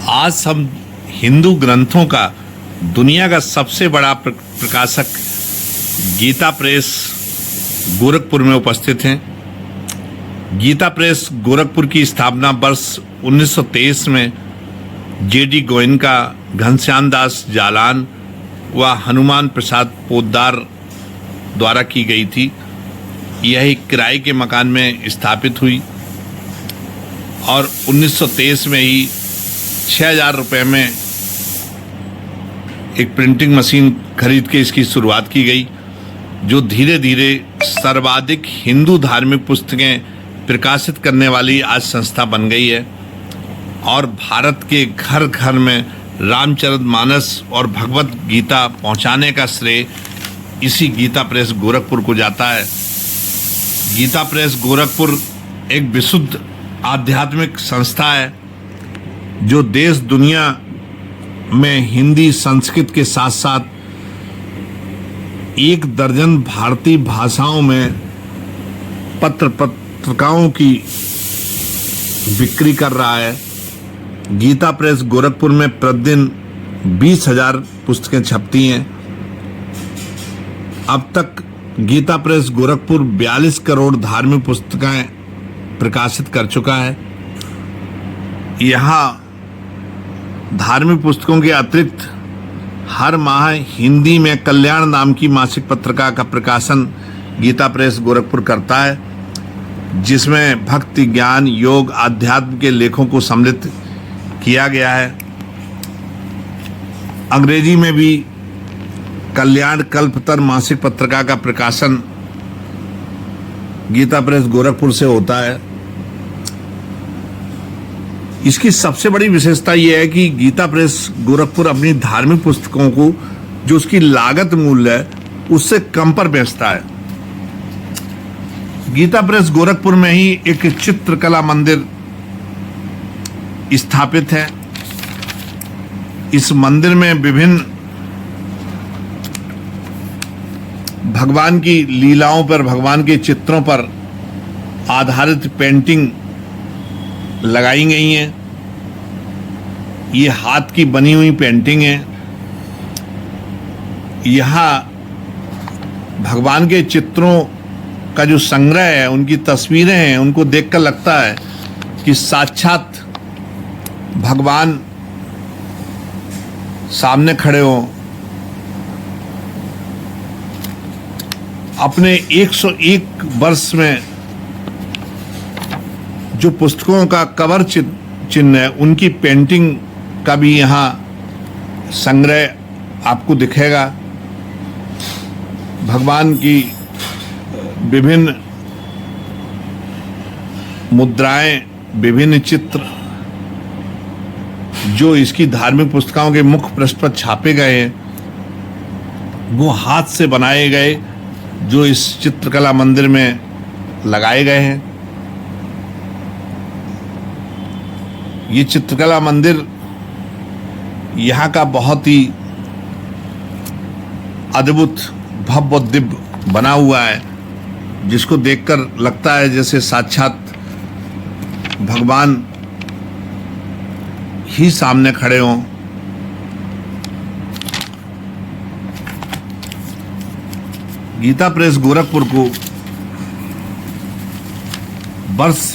आज हम हिंदू ग्रंथों का दुनिया का सबसे बड़ा प्रकाशक गीता प्रेस गोरखपुर में उपस्थित हैं। गीता प्रेस गोरखपुर की स्थापना वर्ष 1923 में जेडी गोयनका, घनश्याम दास जालान व हनुमान प्रसाद पोद्दार द्वारा की गई थी। यह एक किराए के मकान में स्थापित हुई और 1923 में ही 6,000 रुपये में एक प्रिंटिंग मशीन खरीद के इसकी शुरुआत की गई, जो धीरे धीरे सर्वाधिक हिंदू धार्मिक पुस्तकें प्रकाशित करने वाली आज संस्था बन गई है। और भारत के घर घर में रामचरितमानस और भगवत गीता पहुंचाने का श्रेय इसी गीता प्रेस गोरखपुर को जाता है। गीता प्रेस गोरखपुर एक विशुद्ध आध्यात्मिक संस्था है जो देश दुनिया में हिंदी, संस्कृत के साथ साथ 1 दर्जन भारतीय भाषाओं में पत्रिकाओं की बिक्री कर रहा है। गीता प्रेस गोरखपुर में प्रतिदिन 20,000 पुस्तकें छपती हैं। अब तक गीता प्रेस गोरखपुर 42 करोड़ धार्मिक पुस्तकें प्रकाशित कर चुका है। यहाँ धार्मिक पुस्तकों के अतिरिक्त हर माह हिंदी में कल्याण नाम की मासिक पत्रिका का प्रकाशन गीता प्रेस गोरखपुर करता है, जिसमें भक्ति, ज्ञान, योग, आध्यात्म के लेखों को सम्मिलित किया गया है। अंग्रेजी में भी कल्याण कल्पतर मासिक पत्रिका का प्रकाशन गीता प्रेस गोरखपुर से होता है। इसकी सबसे बड़ी विशेषता यह है कि गीता प्रेस गोरखपुर अपनी धार्मिक पुस्तकों को जो उसकी लागत मूल्य है उससे कम पर बेचता है। गीता प्रेस गोरखपुर में ही एक चित्रकला मंदिर स्थापित है। इस मंदिर में विभिन्न भगवान की लीलाओं पर, भगवान के चित्रों पर आधारित पेंटिंग लगाई गई हैं। ये हाथ की बनी हुई पेंटिंग है। यहाँ भगवान के चित्रों का जो संग्रह है, उनकी तस्वीरें हैं, उनको देखकर लगता है कि साक्षात भगवान सामने खड़े हों। अपने 101 वर्ष में जो पुस्तकों का कवर चिन्ह है, उनकी पेंटिंग का भी यहाँ संग्रह आपको दिखेगा। भगवान की विभिन्न मुद्राएं, विभिन्न चित्र जो इसकी धार्मिक पुस्तकों के मुख्य पृष्ठ पर छापे गए हैं, वो हाथ से बनाए गए, जो इस चित्रकला मंदिर में लगाए गए हैं। ये चित्रकला मंदिर यहाँ का बहुत ही अद्भुत, भव्य, दिव्य बना हुआ है, जिसको देखकर लगता है जैसे साक्षात भगवान ही सामने खड़े हों। गीता प्रेस गोरखपुर को वर्ष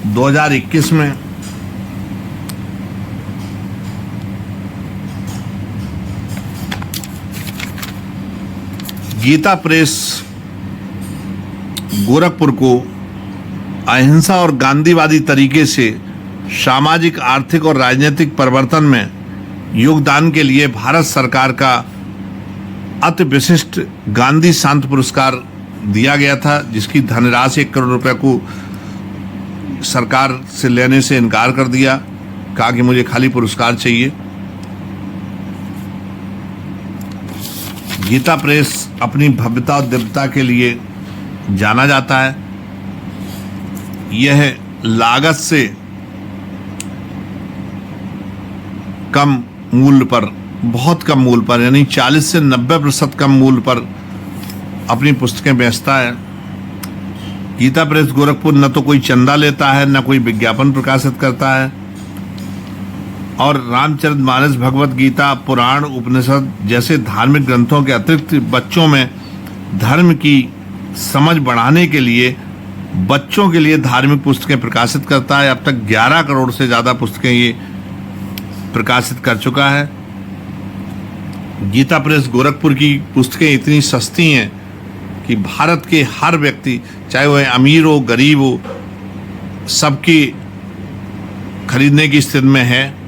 2021 में गीता प्रेस गोरखपुर को अहिंसा और गांधीवादी तरीके से सामाजिक, आर्थिक और राजनीतिक परिवर्तन में योगदान के लिए भारत सरकार का अति विशिष्ट गांधी शांति पुरस्कार दिया गया था, जिसकी धनराशि 1 करोड़ रुपए को सरकार से लेने से इनकार कर दिया। कहा कि मुझे खाली पुरस्कार चाहिए। गीता प्रेस अपनी भव्यता और दिव्यता के लिए जाना जाता है। यह लागत से कम मूल्य पर, बहुत कम मूल्य पर, यानी 40 से 90% कम मूल्य पर अपनी पुस्तकें बेचता है। गीता प्रेस गोरखपुर न तो कोई चंदा लेता है, न कोई विज्ञापन प्रकाशित करता है और रामचरितमानस, भगवत गीता, पुराण, उपनिषद जैसे धार्मिक ग्रंथों के अतिरिक्त बच्चों में धर्म की समझ बढ़ाने के लिए बच्चों के लिए धार्मिक पुस्तकें प्रकाशित करता है। अब तक 11 करोड़ से ज़्यादा पुस्तकें ये प्रकाशित कर चुका है। गीता प्रेस गोरखपुर की पुस्तकें इतनी सस्ती हैं कि भारत के हर व्यक्ति, चाहे वह अमीर हो गरीब हो, सबकी खरीदने की स्थिति में है।